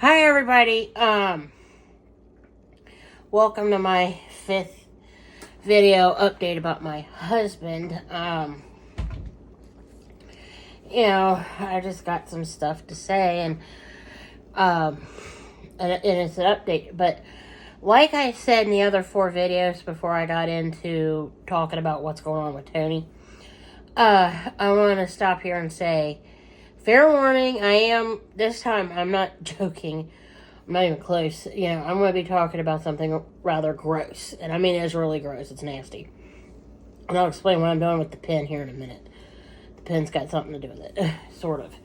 Hi everybody, welcome to my 5th video update about my husband. I just got some stuff to say and it's an update, but like I said in the other 4 videos before I got into talking about what's going on with Tony, I want to stop here and say, fair warning, this time I'm not joking, I'm not even close, I'm going to be talking about something rather gross, and I mean it's really gross, it's nasty, and I'll explain what I'm doing with the pen here in a minute. The pen's got something to do with it, sort of.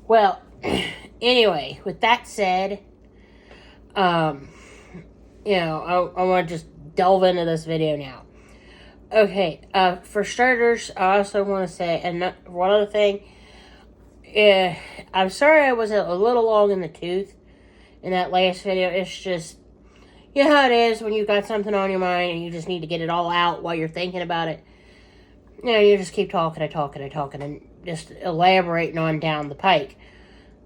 Well, anyway, with that said, I want to just delve into this video now. Okay, for starters, I also want to say, and one other thing, I'm sorry I was a little long in the tooth in that last video. It's just, you know how it is when you've got something on your mind and you just need to get it all out while you're thinking about it. You just keep talking and just elaborating on down the pike.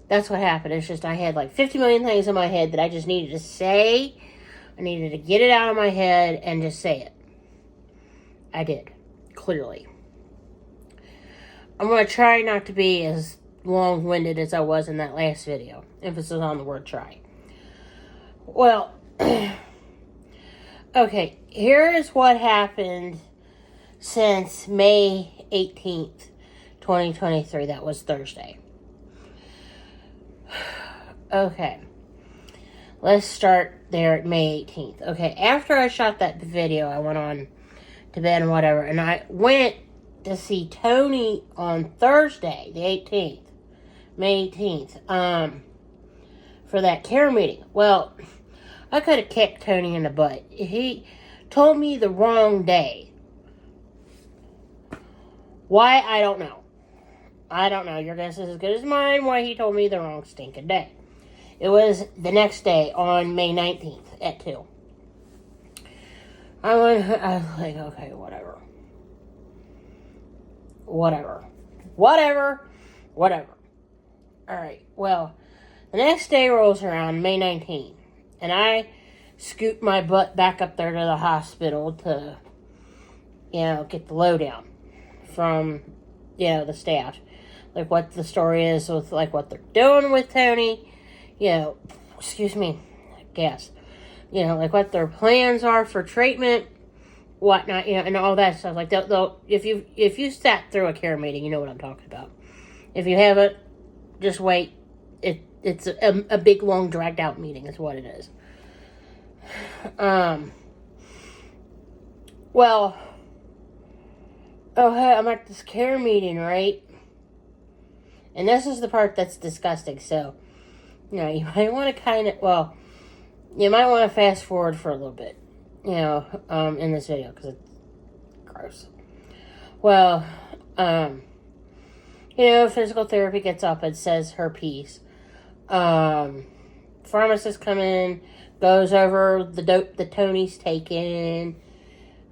That's what happened. It's just I had like 50 million things in my head that I just needed to say. I needed to get it out of my head and just say it. I did, clearly. I'm going to try not to be as long-winded as I was in that last video. Emphasis on the word try. Well, okay, here is what happened since May 18th, 2023. That was Thursday. Okay, let's start there at May 18th. Okay, after I shot that video, I went on to bed and whatever, and I went to see Tony on Thursday, the 18th, May 18th, for that care meeting. Well, I could have kicked Tony in the butt. He told me the wrong day. Why? I don't know. Your guess is as good as mine why he told me the wrong stinking day. It was the next day on May 19th at 2. I was like, okay, whatever. Alright, well, the next day rolls around, May 19th, and I scoot my butt back up there to the hospital to, get the lowdown from, the staff. Like, what the story is with, like, what they're doing with Tony, excuse me, gas. Like, what their plans are for treatment, whatnot, and all that stuff. Like, they'll if you sat through a care meeting, you know what I'm talking about. If you haven't, just wait. It's a big, long, dragged out meeting is what it is. Well, hey, I'm at this care meeting, right? And this is the part that's disgusting, so, you might want to you might want to fast forward for a little bit, in this video, because it's gross. Well, physical therapy gets up and says her piece. Pharmacist come in, goes over the dope that Tony's taken,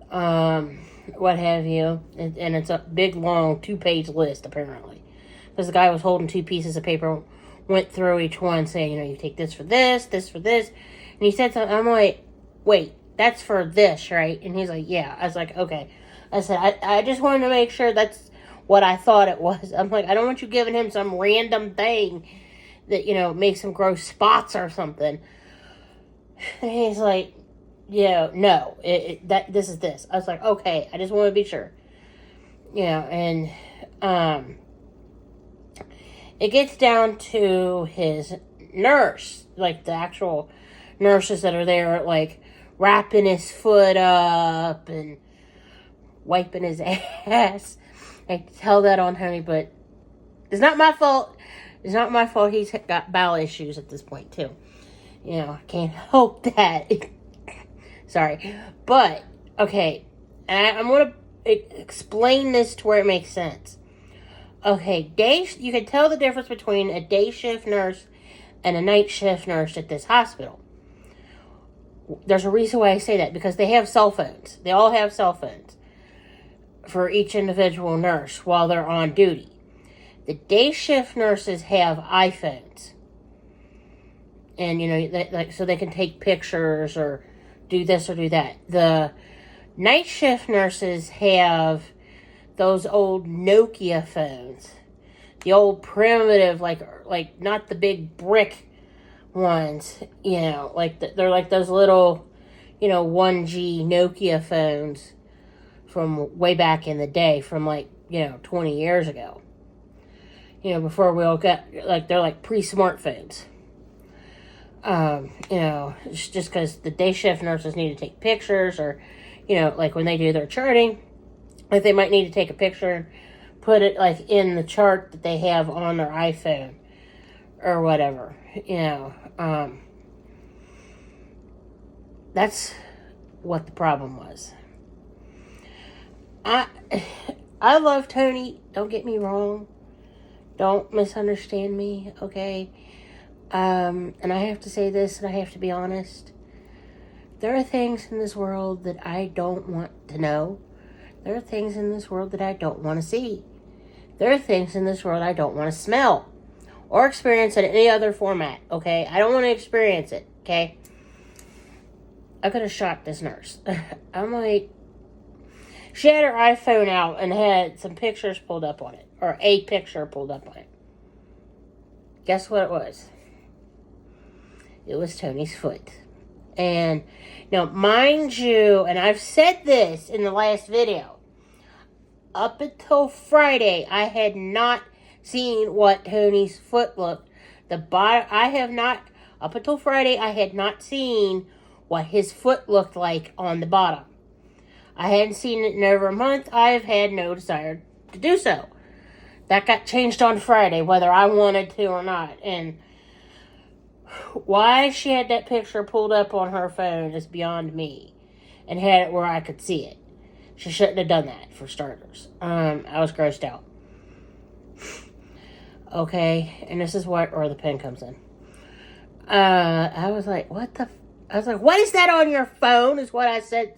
what have you, and it's a big, long, 2-page list, apparently. Because the guy was holding 2 pieces of paper, went through each one, saying, you take this for this for this, and he said something. I'm like, wait, that's for this, right? And he's like, yeah. I was like, okay. I said, I just wanted to make sure that's what I thought it was. I'm like, I don't want you giving him some random thing that, makes him grow spots or something. And he's like, no, this is this. I was like, okay, I just want to be sure. And, it gets down to his nurse, like the actual nurses that are there, like, wrapping his foot up and wiping his ass. I tell that on Honey, but it's not my fault. It's not my fault he's got bowel issues at this point, too. I can't help that. Sorry. But, okay, I'm going to explain this to where it makes sense. Okay, you can tell the difference between a day shift nurse and a night shift nurse at this hospital. There's a reason why I say that, because they have cell phones. They all have cell phones for each individual nurse while they're on duty. The day shift nurses have iPhones. And, like, so they can take pictures or do this or do that. The night shift nurses have those old Nokia phones. The old primitive, like not the big brick ones, they're like those little, 1G Nokia phones from way back in the day, from 20 years ago. Before we all got, they're like pre-smartphones. It's just because the day shift nurses need to take pictures, or, like when they do their charting, like they might need to take a picture and put it in the chart that they have on their iPhone or whatever. That's what the problem was. I love Tony. Don't get me wrong. Don't misunderstand me, okay? And I have to say this, and I have to be honest. There are things in this world that I don't want to know. There are things in this world that I don't want to see. There are things in this world I don't want to smell or experience in any other format, okay? I don't want to experience it, okay? I could have shot this nurse. I'm like, she had her iPhone out and had some pictures pulled up on it, or a picture pulled up on it. Guess what it was? It was Tony's foot. And now, mind you, and I've said this in the last video, up until Friday, I had not seen what Tony's foot looked. Up until Friday, I had not seen what his foot looked like on the bottom. I hadn't seen it in over a month. I've had no desire to do so. That got changed on Friday, whether I wanted to or not. And why she had that picture pulled up on her phone is beyond me, and had it where I could see it. She shouldn't have done that, for starters. I was grossed out. Okay, and this is where the pen comes in. I was like, what is that on your phone? Is what I said.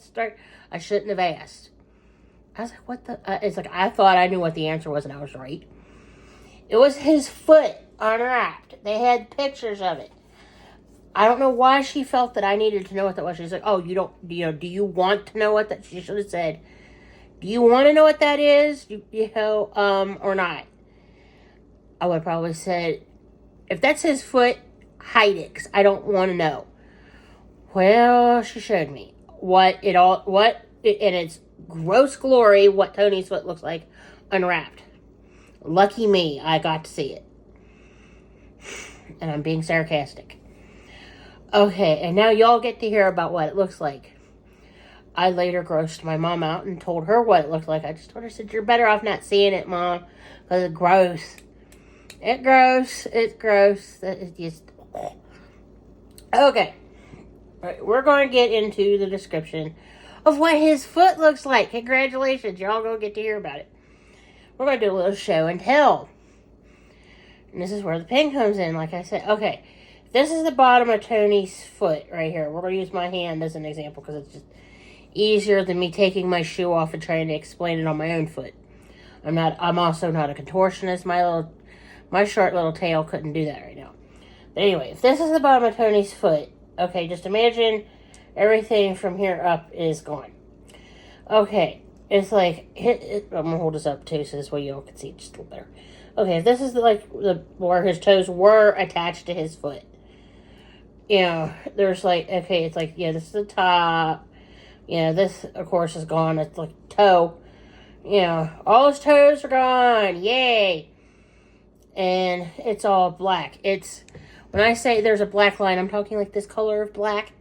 I shouldn't have asked. I was like, what the? It's like, I thought I knew what the answer was, and I was right. It was his foot unwrapped. They had pictures of it. I don't know why she felt that I needed to know what that was. She's like, oh, do you want to know what that? She should have said, do you want to know what that is? Or not? I would have probably said, if that's his foot, hide it, because I don't want to know. Well, she showed me in its gross glory, what Tony's foot looks like unwrapped. Lucky me, I got to see it. And I'm being sarcastic. Okay, and now y'all get to hear about what it looks like. I later grossed my mom out and told her what it looked like. I just told her, said, you're better off not seeing it, Mom, because it's gross. It's gross. It's just... Okay. All right, we're going to get into the description of what his foot looks like. Congratulations. Y'all going to get to hear about it. We're going to do a little show and tell. And this is where the pen comes in, like I said. Okay. This is the bottom of Tony's foot right here. We're going to use my hand as an example because it's just easier than me taking my shoe off and trying to explain it on my own foot. I'm also not a contortionist. My short little tail couldn't do that right now. But anyway, if this is the bottom of Tony's foot, okay, just imagine everything from here up is gone. Okay, it's like, I'm going to hold this up too so this way y'all can see it just a little better. Okay, if this is where his toes were attached to his foot. There's it's like, this is the top. This, of course, is gone. It's like toe. All his toes are gone. Yay. And it's all black. When I say there's a black line, I'm talking like this color of black.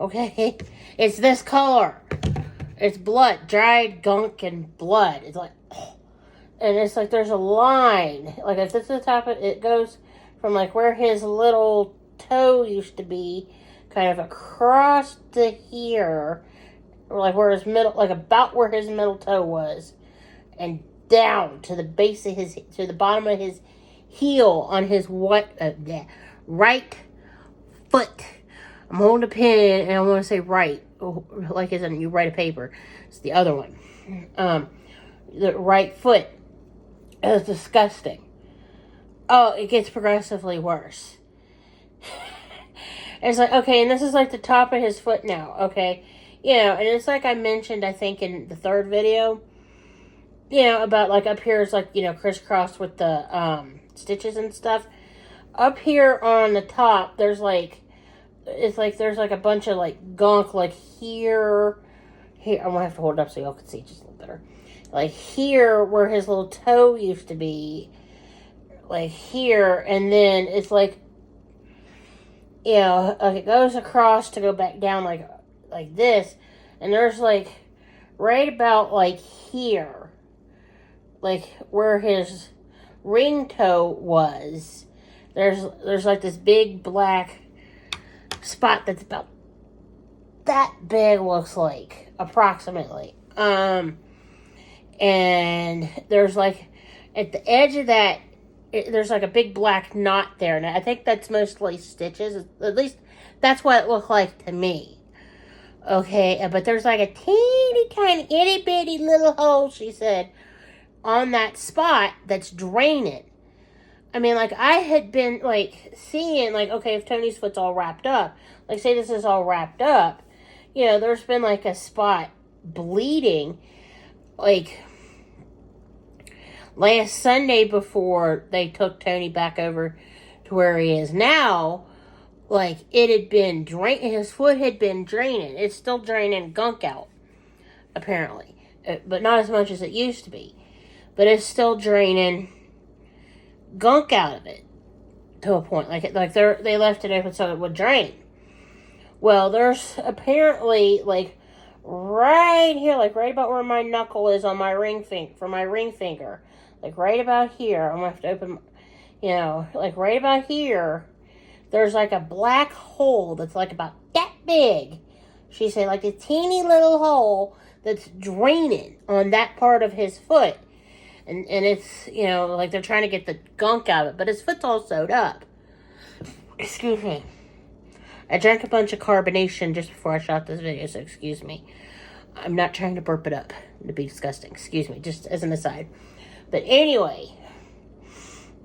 Okay? It's this color. It's blood. Dried gunk and blood. It's like, and it's like there's a line. Like if this is the top of it, goes from like where his little toe used to be, kind of across to here, or like where his middle, like about where his middle toe was, and down to the base of to the bottom of his heel on his right foot. I'm holding a pen and I want to say right, like as in you write a paper. It's the other one. The right foot. It was disgusting. Oh, it gets progressively worse. It's like, okay, and this is like the top of his foot now, okay? You know, and it's like I mentioned, I think, in the third video, you know, about like up here is like, you know, crisscrossed with the stitches and stuff. Up here on the top, there's like, it's like there's like a bunch of like gunk, like here. I'm gonna have to hold it up so y'all can see just a little better. Like here, where his little toe used to be, like here, and then it's like, you know, like it goes across to go back down like this, and there's like right about like here, like where his ring toe was. There's like this big black spot that's about that big, looks like, approximately. And there's like at the edge of that, there's like a big black knot there, and I think that's mostly stitches. At least that's what it looked like to me. Okay, but there's like a teeny tiny itty bitty little hole, she said, on that spot that's draining. I mean, like, I had been, like, seeing, like, okay, if Tony's foot's all wrapped up, like, say this is all wrapped up, you know, there's been, like, a spot bleeding, like, last Sunday before they took Tony back over to where he is now, like, it had been draining, his foot had been draining. It's still draining gunk out, apparently, but not as much as it used to be, but it's still draining gunk out of it to a point. Like they left it open so it would drain. Well, there's apparently like right here, like right about where my knuckle is on my ring finger, like right about here. I'm gonna have to open, you know, like right about here. There's like a black hole that's like about that big. She said, like a teeny little hole that's draining on that part of his foot. And it's, you know, like they're trying to get the gunk out of it. But his foot's all sewed up. Excuse me. I drank a bunch of carbonation just before I shot this video, so excuse me. I'm not trying to burp it up. It'd be disgusting. Excuse me, just as an aside. But anyway.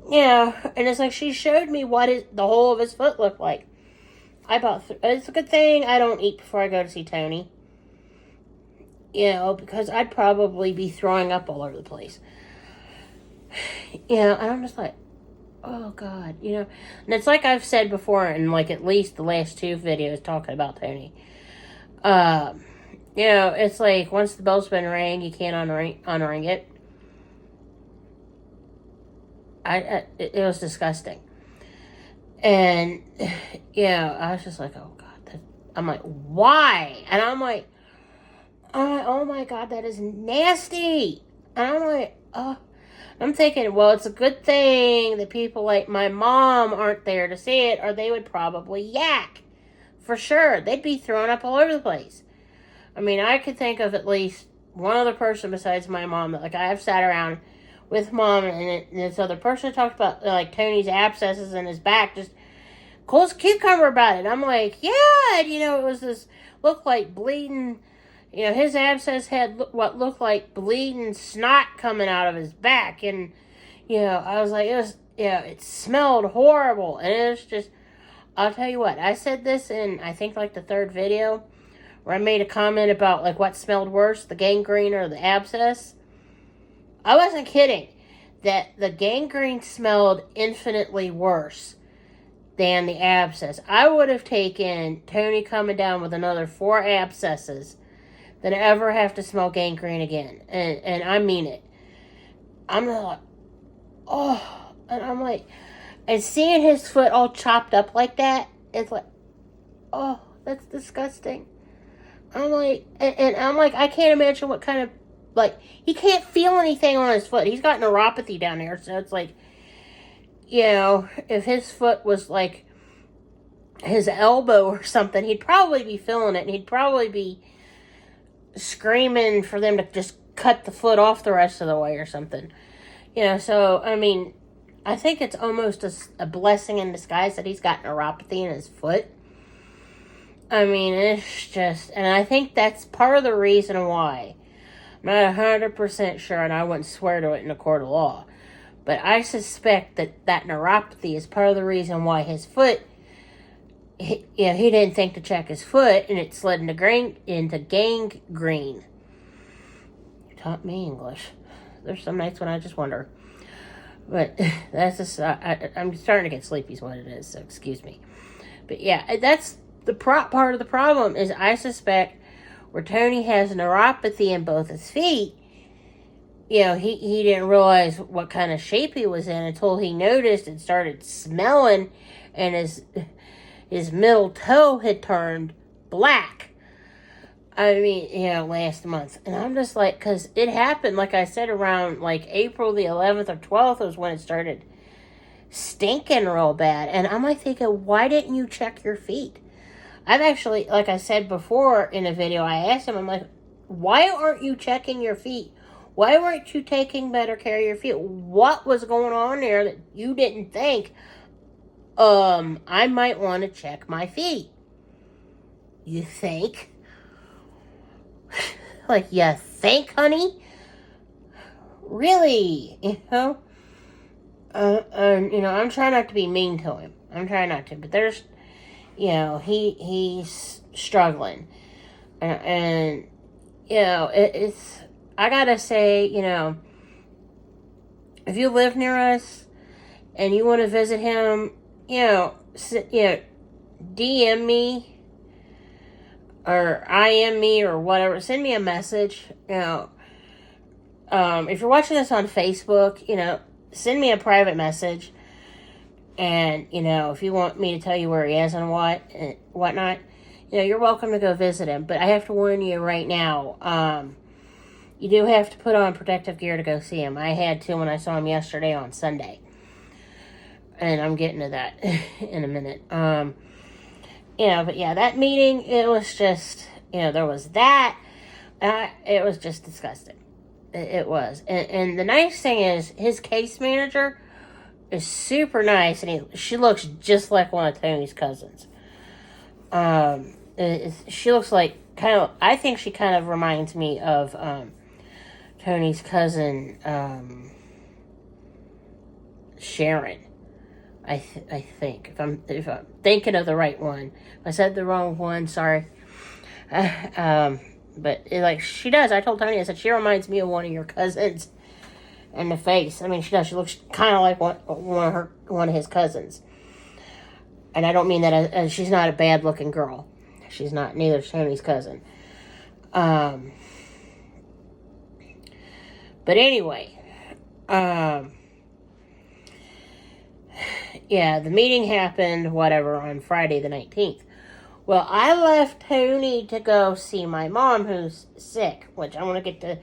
Yeah, and it's like she showed me what the whole of his foot looked like. It's a good thing I don't eat before I go to see Tony. You know, because I'd probably be throwing up all over the place. You know, and I'm just like, oh God, you know. And it's like I've said before in like at least the last two videos talking about Tony. You know, it's like once the bell's been rang, you can't unring it. It was disgusting. And, yeah, I was just like, oh God. I'm like, why? And I'm like, oh my God, that is nasty. And I'm like, oh. I'm thinking, well, it's a good thing that people like my mom aren't there to see it, or they would probably yak. For sure. They'd be throwing up all over the place. I mean, I could think of at least one other person besides my mom that, like, I have sat around with Mom and this other person talked about, like, Tony's abscesses in his back, just cool as cucumber about it. I'm like, yeah, and, you know, it was this, looked like bleeding. You know, his abscess had what looked like bleeding snot coming out of his back. And, you know, I was like, it smelled horrible. And it was just, I'll tell you what, I said this in, I think, like, the third video, where I made a comment about, like, what smelled worse, the gangrene or the abscess. I wasn't kidding. That the gangrene smelled infinitely worse than the abscess. I would have taken Tony coming down with another 4 abscesses than ever have to smell gangrene again. And I mean it. I'm like, oh. And I'm like, and seeing his foot all chopped up like that, it's like, oh, that's disgusting. I'm like, and I'm like, I can't imagine what kind of, like, he can't feel anything on his foot. He's got neuropathy down there. So it's like, you know, if his foot was like his elbow or something, he'd probably be feeling it. And he'd probably be screaming for them to just cut the foot off the rest of the way or something. You know, so, I mean, I think it's almost a blessing in disguise that he's got neuropathy in his foot. I mean, it's just, and I think that's part of the reason why. I'm not 100% sure, and I wouldn't swear to it in a court of law. But I suspect that neuropathy is part of the reason why his foot he didn't think to check his foot, and it slid into gangrene. You taught me English. There's some nights when I just wonder. But that's just, I'm starting to get sleepy is what it is, so excuse me. But yeah, that's the part of the problem is I suspect where Tony has neuropathy in both his feet, he didn't realize what kind of shape he was in until he noticed and started smelling, and his middle toe had turned black. I mean, last month. And I'm just like, because it happened, like I said, around like April the 11th or 12th was when it started stinking real bad. And I'm like thinking, why didn't you check your feet? I've actually, like I said before in a video, I asked him, I'm like, why aren't you checking your feet? Why weren't you taking better care of your feet? What was going on there that you didn't think, I might want to check my feet? You think? Like, you think, honey? Really? I'm trying not to be mean to him. I'm trying not to. But there's, he's struggling. And it's, I gotta say, if you live near us and you want to visit him, DM me or IM me or whatever. Send me a message. If you're watching this on Facebook, send me a private message. And, if you want me to tell you where he is and whatnot, you're welcome to go visit him. But I have to warn you right now, you do have to put on protective gear to go see him. I had to when I saw him yesterday on Sunday. And I'm getting to that in a minute. But yeah, that meeting, it was just, there was that. It was just disgusting. It was. And the nice thing is, his case manager is super nice, and she looks just like one of Tony's cousins. She looks like I think she kind of reminds me of Tony's cousin, Sharon. I think if I'm thinking of the right one. If I said the wrong one, sorry. But she does. I told Tony, I said she reminds me of one of your cousins in the face. I mean, she does. She looks kind of like one of his cousins. And I don't mean that as she's not a bad looking girl. She's not. Neither is Tony's cousin. But anyway, yeah, the meeting happened, on Friday the 19th. Well, I left Tony to go see my mom who's sick, which I'm going to get to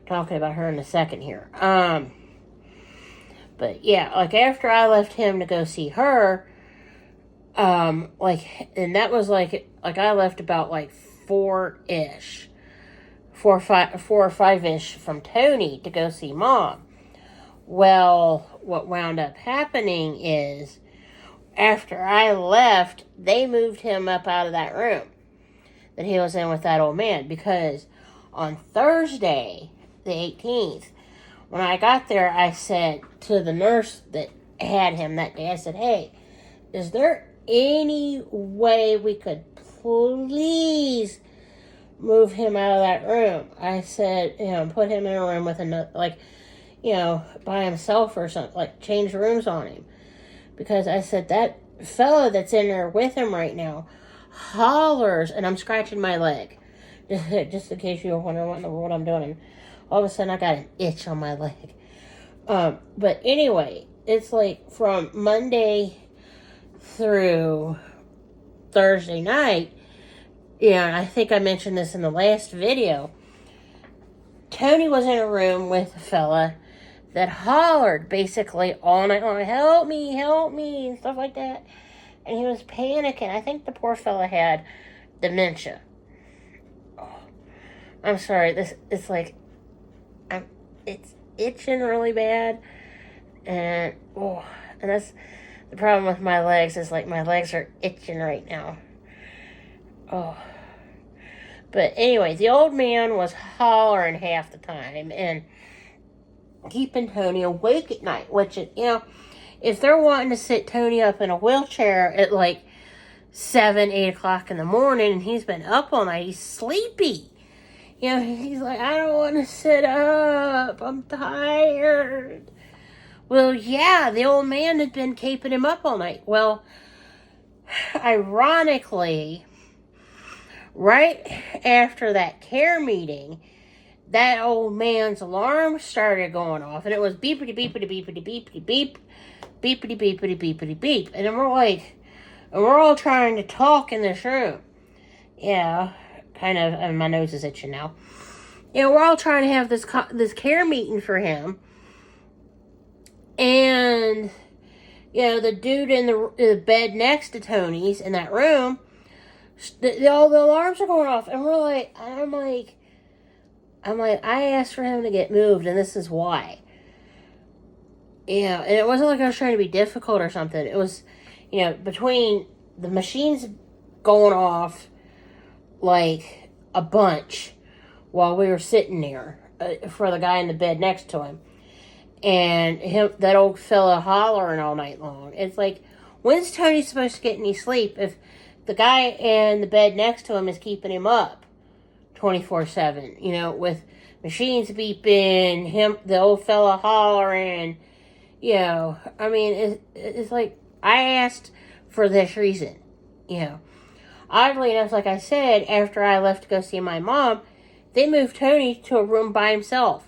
talking about her in a second here. But yeah, after I left him to go see her, and that was I left about 4-ish, 4 or 5-ish from Tony to go see Mom. Well, what wound up happening is, after I left, they moved him up out of that room that he was in with that old man, because on Thursday, the 18th, when I got there, I said to the nurse that had him that day, I said, hey, is there any way we could please move him out of that room? I said, put him in a room with another, by himself or something, change rooms on him. Because I said, that fella that's in there with him right now hollers, and I'm scratching my leg. Just in case you were wondering what in the world I'm doing. And all of a sudden I got an itch on my leg. But anyway, it's from Monday through Thursday night, and I think I mentioned this in the last video, Tony was in a room with a fella that hollered basically all night long, help me, and stuff like that. And he was panicking. I think the poor fella had dementia. Oh, I'm sorry. It's itching really bad. And that's the problem with my legs, is my legs are itching right now. Oh. But anyway, the old man was hollering half the time and keeping Tony awake at night, which, if they're wanting to sit Tony up in a wheelchair at 7, 8 o'clock in the morning, and he's been up all night. He's sleepy. You know, he's like, I don't want to sit up. I'm tired. Well, yeah, the old man had been keeping him up all night. Well, ironically, right after that care meeting, that old man's alarm started going off, and it was beepity beepity beepity beepity beep, beepity beepity beepity beep, and then we're all trying to talk in this room. Yeah, kind of. And my nose is itching now. You know, we're all trying to have this care meeting for him, and you know, the dude in the bed next to Tony's in that room, all the alarms are going off, and I'm like, I asked for him to get moved, and this is why. Yeah, and it wasn't like I was trying to be difficult or something. It was, you know, between the machines going off like a bunch while we were sitting there for the guy in the bed next to him, and that old fella hollering all night long. It's like, when's Tony supposed to get any sleep if the guy in the bed next to him is keeping him up 24/7, you know, with machines beeping, the old fella hollering, you know. I mean, it's like, I asked for this reason, you know. Oddly enough, like I said, after I left to go see my mom, they moved Tony to a room by himself.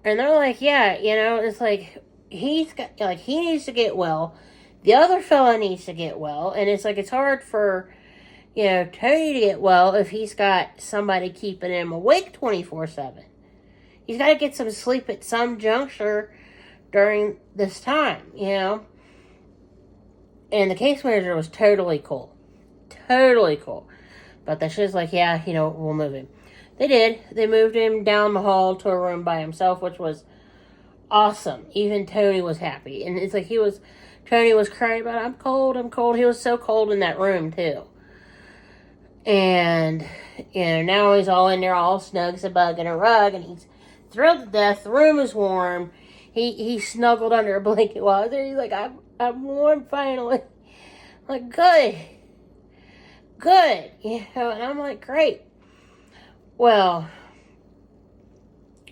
And they're like, yeah, you know, it's like, he needs to get well. The other fella needs to get well. And it's like, it's hard for, you know, Tony to get well if he's got somebody keeping him awake 24/7. He's got to get some sleep at some juncture during this time, you know. And the case manager was totally cool. Totally cool. But then she was like, yeah, you know, we'll move him. They did. They moved him down the hall to a room by himself, which was awesome. Even Tony was happy. And it's like Tony was crying about, I'm cold, I'm cold. He was so cold in that room, too. And, you know, now he's all in there, all snug as a bug in a rug, and he's thrilled to death. The room is warm. He snuggled under a blanket while I was there. He's like, I'm warm finally. I'm like, good. You know, and I'm like, great. Well,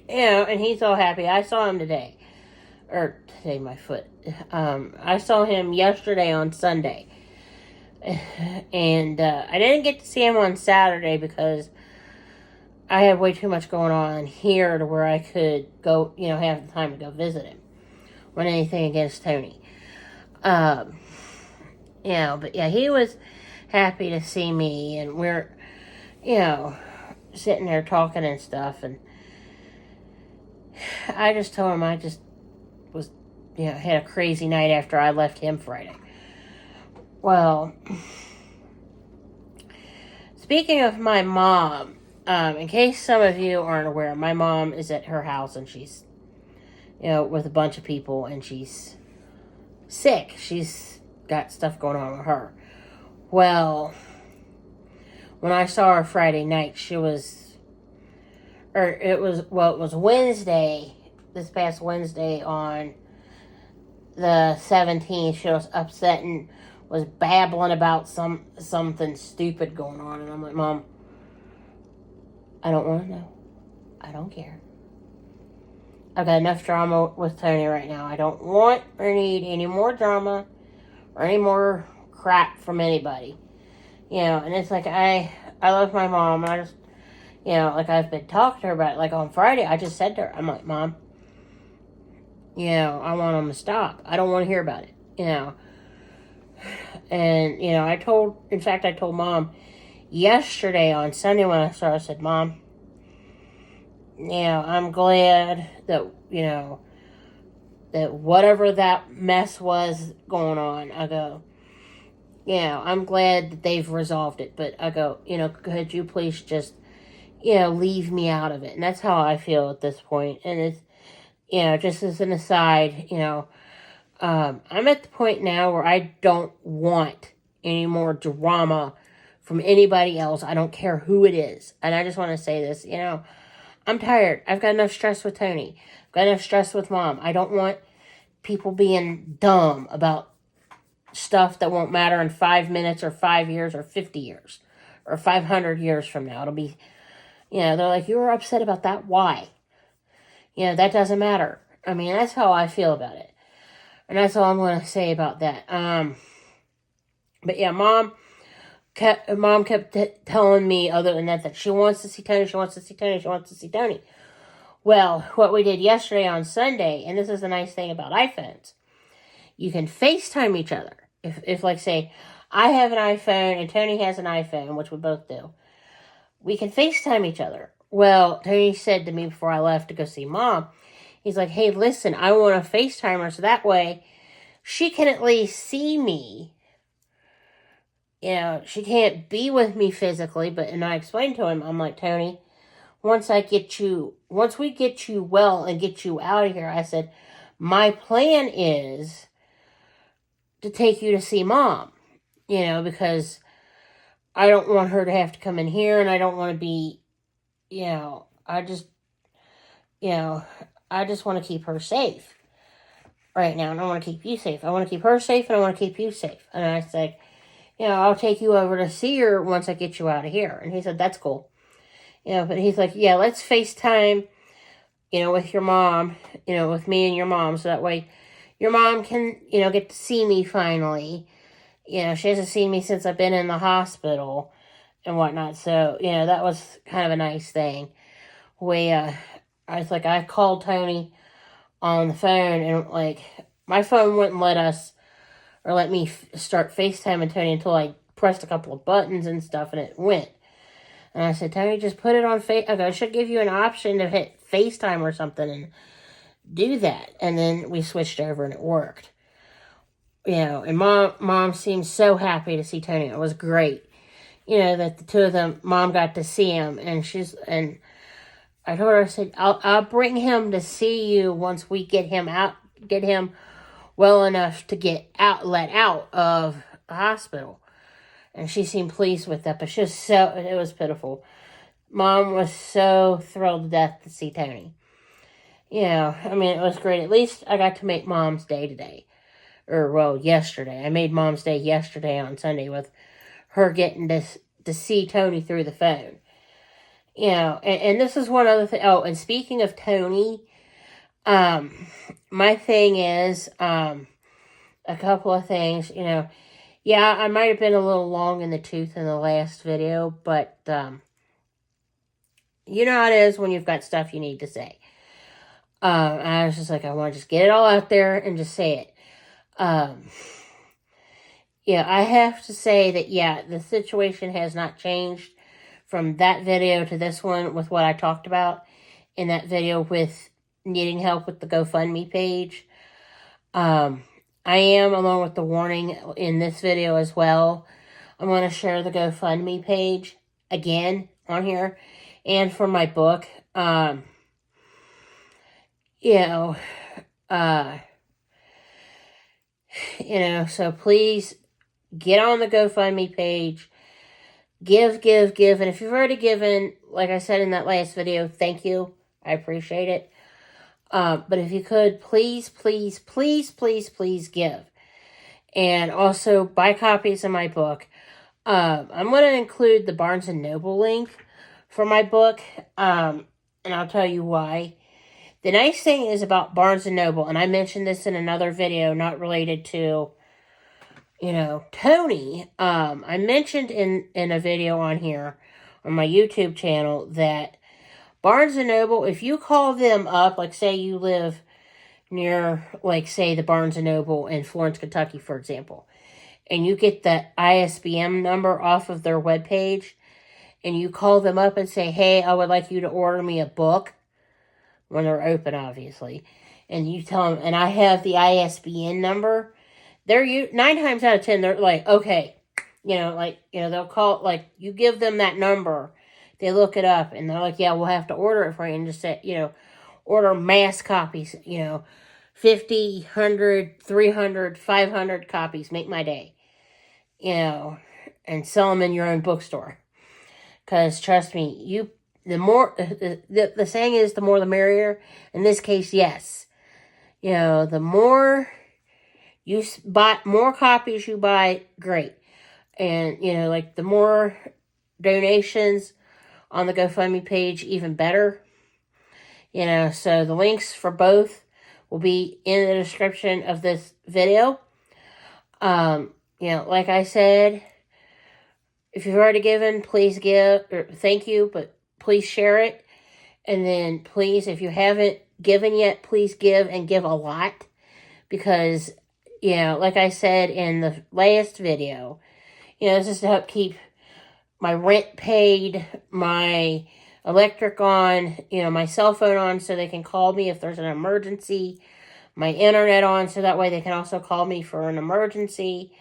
you know, and he's all happy. I saw him today. My foot. I saw him yesterday on Sunday. And I didn't get to see him on Saturday because I had way too much going on here to where I could go, you know, have the time to go visit him. When anything against Tony. You know, but yeah, he was happy to see me, and we're, you know, sitting there talking and stuff, and I just told him I just was, you know, had a crazy night after I left him Friday. Well, speaking of my mom, in case some of you aren't aware, my mom is at her house, and she's, you know, with a bunch of people, and she's sick. She's got stuff going on with her. Well, when I saw her Friday night, it was Wednesday, this past Wednesday on the 17th, she was upset and was babbling about something stupid going on, and I'm like, Mom, I don't want to know. I don't care. I've got enough drama with Tony right now. I don't want or need any more drama or any more crap from anybody. You know, and it's like, I love my mom, and I just, you know, like, I've been talking to her about it. Like, on Friday, I just said to her, I'm like, Mom, you know, I want them to stop. I don't want to hear about it, you know. And, you know, I told Mom yesterday on Sunday when I saw her, I said, Mom, you know, I'm glad that, you know, that whatever that mess was going on, I go, you know, I'm glad that they've resolved it, but I go, you know, could you please just, you know, leave me out of it? And that's how I feel at this point. And it's, you know, just as an aside, you know, I'm at the point now where I don't want any more drama from anybody else. I don't care who it is. And I just want to say this, you know, I'm tired. I've got enough stress with Tony. I've got enough stress with Mom. I don't want people being dumb about stuff that won't matter in 5 minutes or 5 years or 50 years or 500 years from now. It'll be, they're like, you were upset about that? Why? That doesn't matter. I mean, that's how I feel about it. And that's all I'm going to say about that. But yeah, Mom kept telling me, other than that she wants to see Tony, she wants to see Tony, she wants to see Tony. Well, what we did yesterday on Sunday, and this is the nice thing about iPhones, you can FaceTime each other. If like, say, I have an iPhone and Tony has an iPhone, which we both do, we can FaceTime each other. Well, Tony said to me before I left to go see Mom, he's like, hey, listen, I want to FaceTime her so that way she can at least see me. She can't be with me physically, and I explained to him, I'm like, Tony, once we get you well and get you out of here, I said, my plan is to take you to see Mom, because I don't want her to have to come in here, and I don't want to be, I just want to keep her safe right now, and I want to keep you safe. I want to keep her safe, and I want to keep you safe. And I said, I'll take you over to see her once I get you out of here. And he said, that's cool. But he's like, yeah, let's FaceTime, with your mom, with me and your mom. So that way your mom can, get to see me finally. She hasn't seen me since I've been in the hospital and whatnot. So, that was kind of a nice thing. I called Tony on the phone, and my phone wouldn't let me start FaceTiming Tony until I pressed a couple of buttons and stuff, and it went. And I said, Tony, just put it on I should give you an option to hit FaceTime or something and do that. And then we switched over and it worked. And Mom seemed so happy to see Tony. It was great. That the two of them, Mom got to see him, and I told her, I said, I'll bring him to see you once we get him well enough to let out of the hospital. And she seemed pleased with that, but it was pitiful. Mom was so thrilled to death to see Tony. I mean, it was great. At least I got to make Mom's day today. Yesterday. I made Mom's day yesterday on Sunday with her getting to see Tony through the phone. And this is one other thing. Oh, and speaking of Tony, my thing is, a couple of things, yeah, I might have been a little long in the tooth in the last video, but, how it is when you've got stuff you need to say. I was just like, I want to just get it all out there and just say it. I have to say that, the situation has not changed from that video to this one with what I talked about in that video with needing help with the GoFundMe page. I am, along with the warning in this video as well, I'm going to share the GoFundMe page again on here and for my book. So please get on the GoFundMe page, give. And if you've already given, like I said in that last video, thank you. I appreciate it. But if you could, please give. And also buy copies of my book. I'm going to include the Barnes & Noble link for my book. And I'll tell you why. The nice thing is about Barnes & Noble, and I mentioned this in another video not related to, Tony. I mentioned in a video on here on my YouTube channel that Barnes & Noble, if you call them up, like say you live near, say the Barnes & Noble in Florence, Kentucky, for example, and you get the ISBN number off of their webpage, and you call them up and say, hey, I would like you to order me a book, when they're open, obviously, and you tell them, and I have the ISBN number, 9 times out of 10, they're like, okay, they'll call, you give them that number, they look it up, and they're like, yeah, we'll have to order it for you, and just say, order mass copies, 50, 100, 300, 500 copies, make my day, and sell them in your own bookstore, because trust me, the more, the saying is, the more the merrier. In this case, yes. The more buy more copies you buy, great. And, like the more donations on the GoFundMe page, even better. So the links for both will be in the description of this video. Like I said, if you've already given, please give, or thank you, but please share it. And then please, if you haven't given yet, please give and give a lot. Because, like I said in the last video, this is to help keep my rent paid, my electric on, my cell phone on so they can call me if there's an emergency, my internet on so that way they can also call me for an emergency,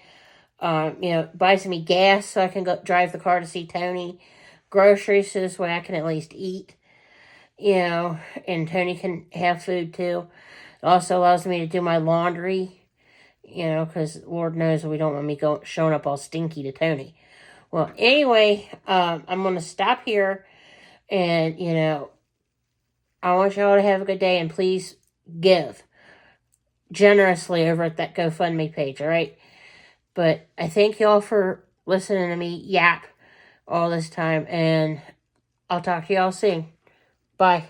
buys me gas so I can go drive the car to see Tony, groceries so this way I can at least eat, and Tony can have food too. It also allows me to do my laundry, because Lord knows we don't want me showing up all stinky to Tony. Well, anyway, I'm going to stop here, and, I want y'all to have a good day, and please give generously over at that GoFundMe page, all right? But I thank y'all for listening to me yap all this time, and I'll talk to y'all soon. Bye.